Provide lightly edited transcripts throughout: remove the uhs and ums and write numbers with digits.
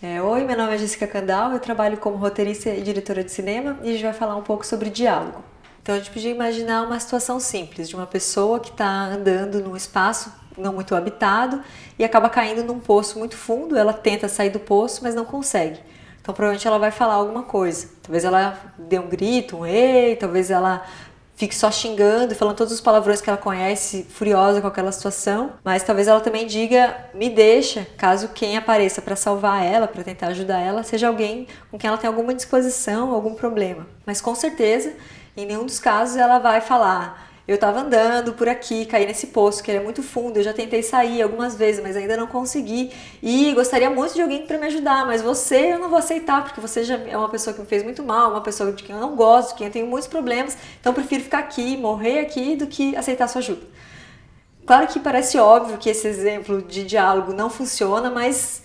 Oi, meu nome é Jéssica Candal, eu trabalho como roteirista e diretora de cinema e a gente vai falar um pouco sobre diálogo. Então a gente podia imaginar uma situação simples de uma pessoa que está andando num espaço não muito habitado e acaba caindo num poço muito fundo. Ela tenta sair do poço, mas não consegue. Então provavelmente ela vai falar alguma coisa. Talvez ela dê um grito, um ei, talvez ela fique só xingando e falando todos os palavrões que ela conhece, furiosa com aquela situação, mas talvez ela também diga, me deixa, caso quem apareça para salvar ela, para tentar ajudar ela, seja alguém com quem ela tem alguma disposição, algum problema. Mas com certeza, em nenhum dos casos ela vai falar, eu estava andando por aqui, caí nesse poço que ele é muito fundo, eu já tentei sair algumas vezes, mas ainda não consegui e gostaria muito de alguém para me ajudar, mas você eu não vou aceitar, porque você já é uma pessoa que me fez muito mal, uma pessoa de quem eu não gosto, de quem eu tenho muitos problemas, então eu prefiro ficar aqui, morrer aqui, do que aceitar sua ajuda. Claro que parece óbvio que esse exemplo de diálogo não funciona, mas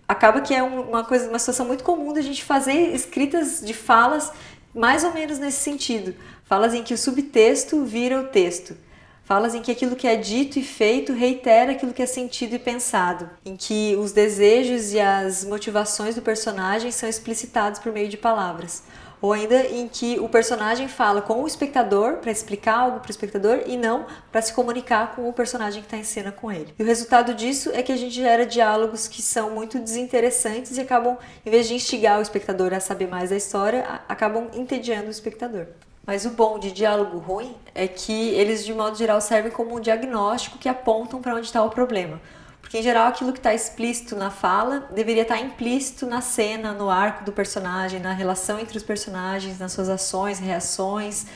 acaba que é uma situação muito comum da gente fazer escritas de falas mais ou menos nesse sentido. Falas em que o subtexto vira o texto. Falas em que aquilo que é dito e feito reitera aquilo que é sentido e pensado. Em que os desejos e as motivações do personagem são explicitados por meio de palavras. Ou ainda em que o personagem fala com o espectador para explicar algo para o espectador e não para se comunicar com o personagem que está em cena com ele. E o resultado disso é que a gente gera diálogos que são muito desinteressantes e acabam, em vez de instigar o espectador a saber mais da história, acabam entediando o espectador. Mas o bom de diálogo ruim é que eles, de modo geral, servem como um diagnóstico que apontam para onde está o problema. Porque, em geral, aquilo que está explícito na fala deveria estar implícito na cena, no arco do personagem, na relação entre os personagens, nas suas ações, reações,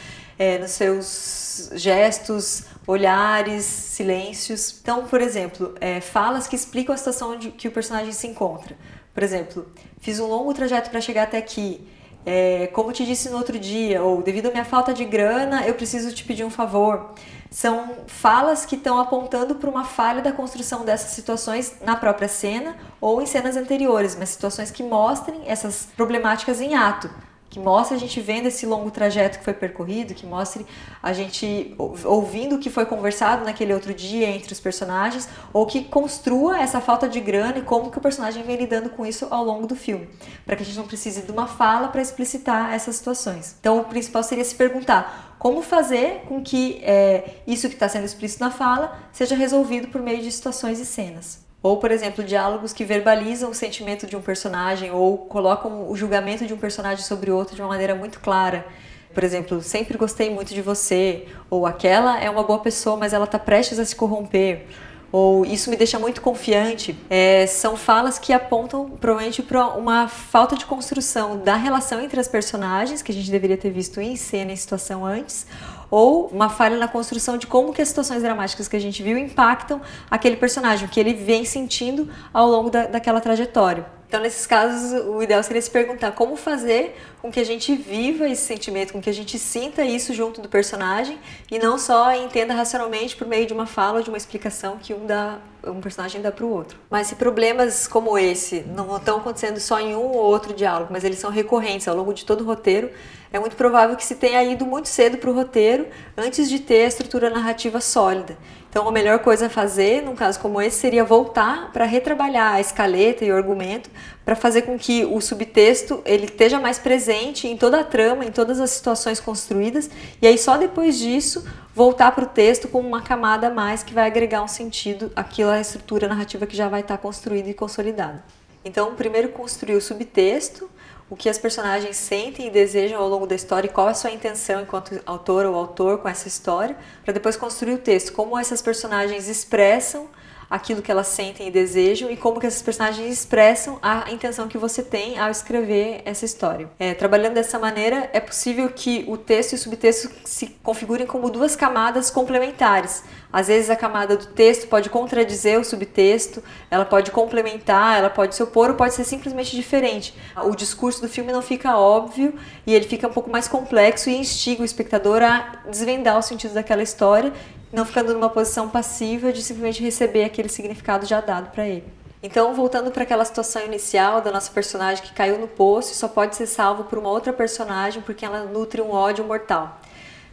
nos seus gestos, olhares, silêncios. Então, por exemplo, falas que explicam a situação que o personagem se encontra. Por exemplo, fiz um longo trajeto para chegar até aqui. Como te disse no outro dia, ou devido à minha falta de grana, eu preciso te pedir um favor. São falas que estão apontando para uma falha da construção dessas situações na própria cena ou em cenas anteriores, mas situações que mostrem essas problemáticas em ato, que mostre a gente vendo esse longo trajeto que foi percorrido, que mostre a gente ouvindo o que foi conversado naquele outro dia entre os personagens, ou que construa essa falta de grana e como que o personagem vem lidando com isso ao longo do filme, para que a gente não precise de uma fala para explicitar essas situações. Então o principal seria se perguntar como fazer com que isso que está sendo explícito na fala seja resolvido por meio de situações e cenas. Ou, por exemplo, diálogos que verbalizam o sentimento de um personagem ou colocam o julgamento de um personagem sobre o outro de uma maneira muito clara. Por exemplo, sempre gostei muito de você. Ou aquela é uma boa pessoa, mas ela está prestes a se corromper. Ou isso me deixa muito confiante. São falas que apontam provavelmente para uma falta de construção da relação entre as personagens, que a gente deveria ter visto em cena e em situação antes, ou uma falha na construção de como que as situações dramáticas que a gente viu impactam aquele personagem, o que ele vem sentindo ao longo daquela trajetória. Então, nesses casos, o ideal seria se perguntar como fazer com que a gente viva esse sentimento, com que a gente sinta isso junto do personagem e não só entenda racionalmente por meio de uma fala ou de uma explicação que um personagem dá para o outro. Mas se problemas como esse não estão acontecendo só em um ou outro diálogo, mas eles são recorrentes ao longo de todo o roteiro, é muito provável que se tenha ido muito cedo para o roteiro antes de ter a estrutura narrativa sólida. Então, a melhor coisa a fazer, num caso como esse, seria voltar para retrabalhar a escaleta e o argumento para fazer com que o subtexto ele esteja mais presente em toda a trama, em todas as situações construídas, e aí só depois disso voltar para o texto com uma camada a mais que vai agregar um sentido àquela estrutura narrativa que já vai estar construída e consolidada. Então, primeiro construir o subtexto, o que as personagens sentem e desejam ao longo da história e qual é a sua intenção enquanto autor ou autor com essa história, para depois construir o texto, como essas personagens expressam aquilo que elas sentem e desejam e como que essas personagens expressam a intenção que você tem ao escrever essa história. Trabalhando dessa maneira, é possível que o texto e o subtexto se configurem como duas camadas complementares. Às vezes a camada do texto pode contradizer o subtexto, ela pode complementar, ela pode se opor ou pode ser simplesmente diferente. O discurso do filme não fica óbvio e ele fica um pouco mais complexo e instiga o espectador a desvendar o sentido daquela história, não ficando numa posição passiva de simplesmente receber aquele significado já dado para ele. Então, voltando para aquela situação inicial da nossa personagem que caiu no poço e só pode ser salvo por uma outra personagem porque ela nutre um ódio mortal.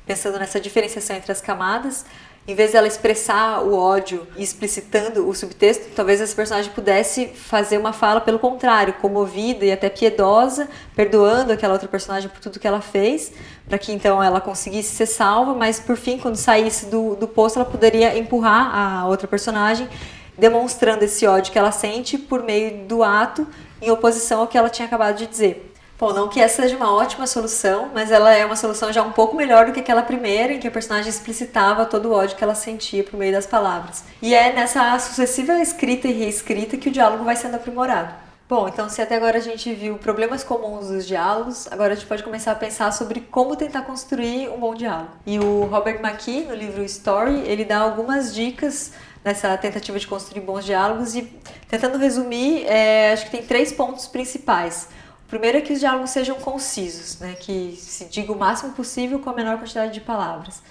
Pensando nessa diferenciação entre as camadas, Em vez dela expressar o ódio e explicitando o subtexto, talvez esse personagem pudesse fazer uma fala pelo contrário, comovida e até piedosa, perdoando aquela outra personagem por tudo que ela fez, para que então ela conseguisse ser salva, mas por fim, quando saísse do poço, ela poderia empurrar a outra personagem, demonstrando esse ódio que ela sente por meio do ato, em oposição ao que ela tinha acabado de dizer. Bom, não que essa seja uma ótima solução, mas ela é uma solução já um pouco melhor do que aquela primeira, em que a personagem explicitava todo o ódio que ela sentia por meio das palavras. E é nessa sucessiva escrita e reescrita que o diálogo vai sendo aprimorado. Bom, então se até agora a gente viu problemas comuns dos diálogos, agora a gente pode começar a pensar sobre como tentar construir um bom diálogo. E o Robert McKee, no livro Story, ele dá algumas dicas nessa tentativa de construir bons diálogos e, tentando resumir, acho que tem 3 pontos principais. O primeiro é que os diálogos sejam concisos, né? Que se diga o máximo possível com a menor quantidade de palavras.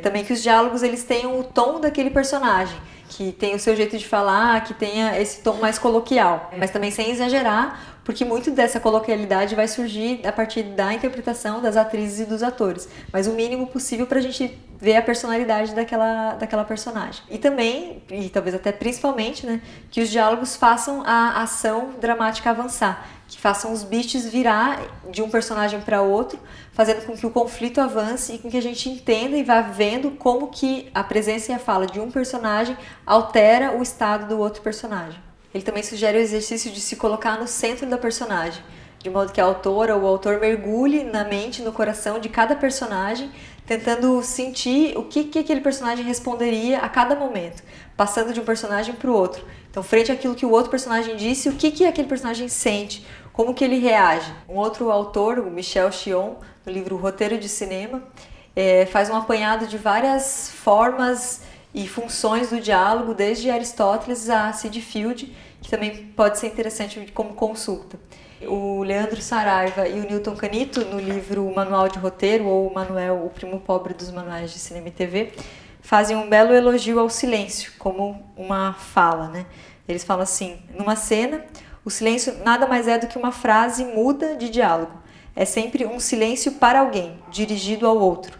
Também que os diálogos eles tenham o tom daquele personagem, que tenha o seu jeito de falar, que tenha esse tom mais coloquial, mas também sem exagerar, porque muito dessa coloquialidade vai surgir a partir da interpretação das atrizes e dos atores, mas o mínimo possível para a gente ver a personalidade daquela personagem. E também, e talvez até principalmente, né, que os diálogos façam a ação dramática avançar, que façam os beats virar de um personagem para outro, fazendo com que o conflito avance e com que a gente entenda e vá vendo como que a presença e a fala de um personagem altera o estado do outro personagem. Ele também sugere o exercício de se colocar no centro da personagem, de modo que a autora ou o autor mergulhe na mente e no coração de cada personagem, tentando sentir o que aquele personagem responderia a cada momento, passando de um personagem para o outro. Então, frente àquilo que o outro personagem disse, o que aquele personagem sente, como que ele reage. Um outro autor, o Michel Chion, no livro Roteiro de Cinema, faz um apanhado de várias formas e funções do diálogo, desde Aristóteles a Sid Field, que também pode ser interessante como consulta. O Leandro Saraiva e o Newton Canito, no livro Manual de Roteiro, ou Manuel, o primo pobre dos manuais de cinema e TV, fazem um belo elogio ao silêncio, como uma fala, né? Eles falam assim: numa cena, o silêncio nada mais é do que uma frase muda de diálogo. É sempre um silêncio para alguém, dirigido ao outro.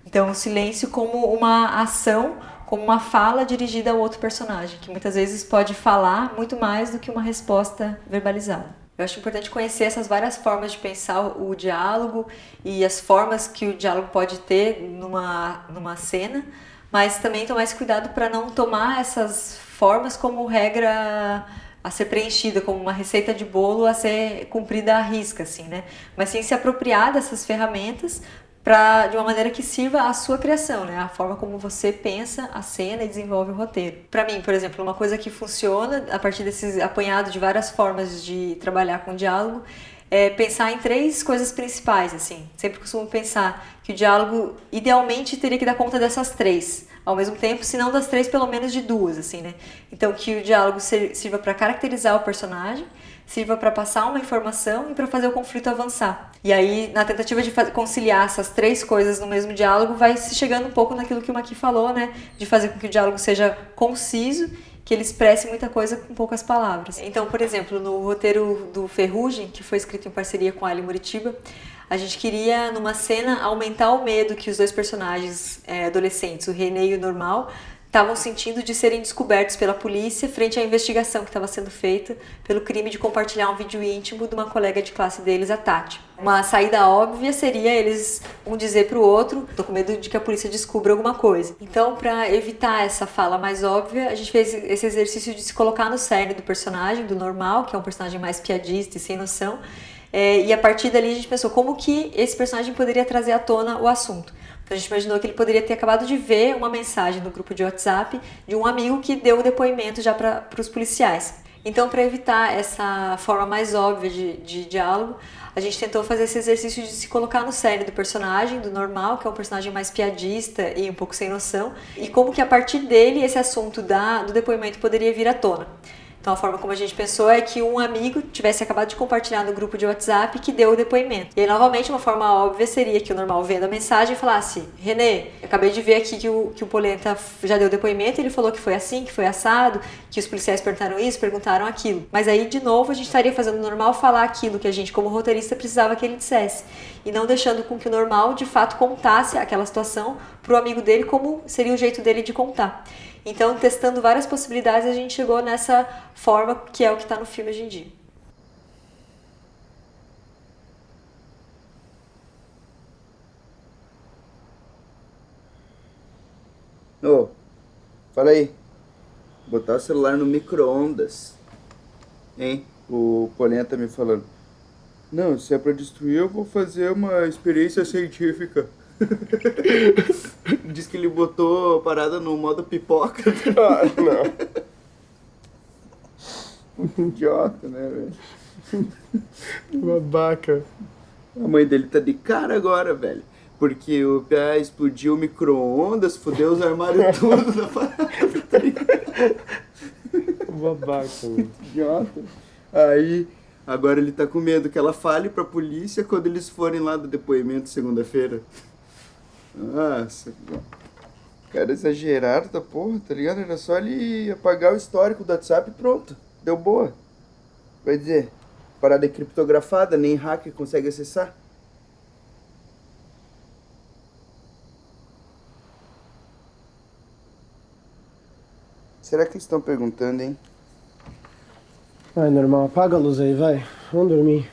Então, o silêncio como uma ação, como uma fala dirigida ao outro personagem, que muitas vezes pode falar muito mais do que uma resposta verbalizada. Eu acho importante conhecer essas várias formas de pensar o diálogo e as formas que o diálogo pode ter numa cena, mas também tomar esse cuidado para não tomar essas formas como regra a ser preenchida, como uma receita de bolo a ser cumprida à risca, assim, né? Mas sim se apropriar dessas ferramentas de uma maneira que sirva à sua criação, né? A forma como você pensa a cena e desenvolve o roteiro. Para mim, por exemplo, uma coisa que funciona a partir desses apanhados de várias formas de trabalhar com diálogo é pensar em 3 coisas principais, assim. Sempre costumo pensar que o diálogo idealmente teria que dar conta dessas 3 ao mesmo tempo, se não das 3, pelo menos de 2, assim, né? Então que o diálogo sirva para caracterizar o personagem, sirva para passar uma informação e para fazer o conflito avançar. E aí, na tentativa de conciliar essas 3 coisas no mesmo diálogo, vai se chegando um pouco naquilo que o Maqui falou, né? De fazer com que o diálogo seja conciso, que ele expresse muita coisa com poucas palavras. Então, por exemplo, no roteiro do Ferrugem, que foi escrito em parceria com a Ali Muritiba, a gente queria, numa cena, aumentar o medo que os 2 personagens adolescentes, o René e o Normal, estavam sentindo de serem descobertos pela polícia frente à investigação que estava sendo feita pelo crime de compartilhar um vídeo íntimo de uma colega de classe deles, a Tati. Uma saída óbvia seria eles um dizer para o outro: tô com medo de que a polícia descubra alguma coisa. Então, para evitar essa fala mais óbvia, a gente fez esse exercício de se colocar no cerne do personagem, do Normal, que é um personagem mais piadista e sem noção, e a partir dali a gente pensou como que esse personagem poderia trazer à tona o assunto. Então a gente imaginou que ele poderia ter acabado de ver uma mensagem no grupo de WhatsApp de um amigo que deu o depoimento já para os policiais. Então, para evitar essa forma mais óbvia de diálogo, a gente tentou fazer esse exercício de se colocar no cerne do personagem, do Normal, que é um personagem mais piadista e um pouco sem noção, e como que a partir dele esse assunto do depoimento poderia vir à tona. Então a forma como a gente pensou é que um amigo tivesse acabado de compartilhar no grupo de WhatsApp que deu o depoimento. E aí, novamente, uma forma óbvia seria que o normal vendo a mensagem e falasse: Renê, eu acabei de ver aqui que o Polenta já deu o depoimento, ele falou que foi assim, que foi assado, que os policiais perguntaram isso, perguntaram aquilo. Mas aí, de novo, a gente estaria fazendo o normal falar aquilo que a gente, como roteirista, precisava que ele dissesse. E não deixando com que o normal, de fato, contasse aquela situação para o amigo dele como seria o jeito dele de contar. Então, testando várias possibilidades, a gente chegou nessa forma que é o que está no filme hoje em dia. Ô, fala aí. Botar o celular no micro-ondas. Hein? O Polenta me falando. Não, se é pra destruir, eu vou fazer uma experiência científica. Diz que ele botou a parada no modo pipoca. Ah, não. Idiota, né, velho? Babaca. A mãe dele tá de cara agora, velho. Porque o PA explodiu o micro-ondas, fudeu os armários tudo da parada, tá ligado? Babaca, mano. Idiota. Aí, agora ele tá com medo que ela fale pra polícia quando eles forem lá do depoimento segunda-feira. Nossa, cara exagerado da porra, tá ligado? Era só ele apagar o histórico do WhatsApp e pronto. Deu boa. Vai dizer, parada é criptografada, nem hacker consegue acessar. Será que eles estão perguntando, hein? Vai, normal, apaga a luz aí, vai. Vamos dormir.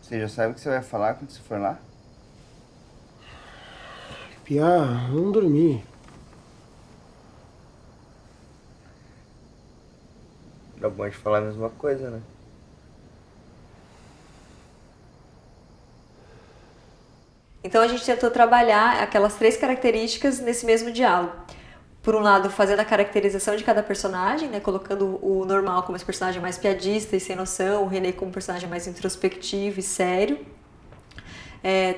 Você já sabe o que você vai falar quando você for lá? Piá, vamos dormir. Dá bom de falar a mesma coisa, né? Então a gente tentou trabalhar aquelas 3 características nesse mesmo diálogo. Por um lado, fazendo a caracterização de cada personagem, né, colocando o normal como esse personagem mais piadista e sem noção, o René como um personagem mais introspectivo e sério.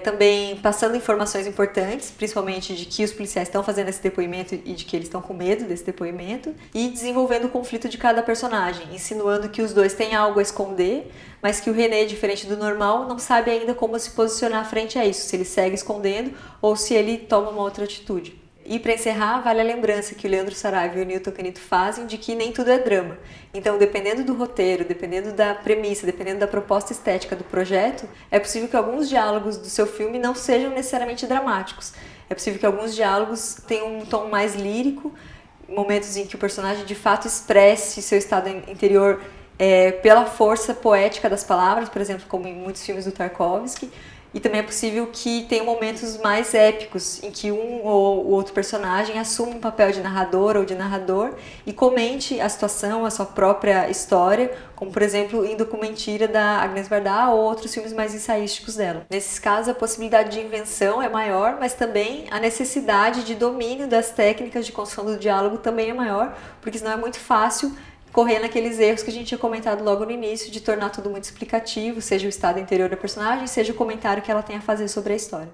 Também passando informações importantes, principalmente de que os policiais estão fazendo esse depoimento e de que eles estão com medo desse depoimento, e desenvolvendo o conflito de cada personagem, insinuando que os dois têm algo a esconder, mas que o René, diferente do normal, não sabe ainda como se posicionar frente a isso, se ele segue escondendo ou se ele toma uma outra atitude. E para encerrar, vale a lembrança que o Leandro Saraiva e o Newton Canito fazem de que nem tudo é drama. Então, dependendo do roteiro, dependendo da premissa, dependendo da proposta estética do projeto, é possível que alguns diálogos do seu filme não sejam necessariamente dramáticos. É possível que alguns diálogos tenham um tom mais lírico, momentos em que o personagem de fato expresse seu estado interior pela força poética das palavras, por exemplo, como em muitos filmes do Tarkovsky. E também é possível que tenha momentos mais épicos, em que um ou o outro personagem assuma um papel de narrador ou de narrador e comente a situação, a sua própria história, como por exemplo em Documentira da Agnes Varda ou outros filmes mais ensaísticos dela. Nesses casos a possibilidade de invenção é maior, mas também a necessidade de domínio das técnicas de construção do diálogo também é maior, porque senão é muito fácil correr naqueles erros que a gente tinha comentado logo no início, de tornar tudo muito explicativo, seja o estado interior da personagem, seja o comentário que ela tem a fazer sobre a história.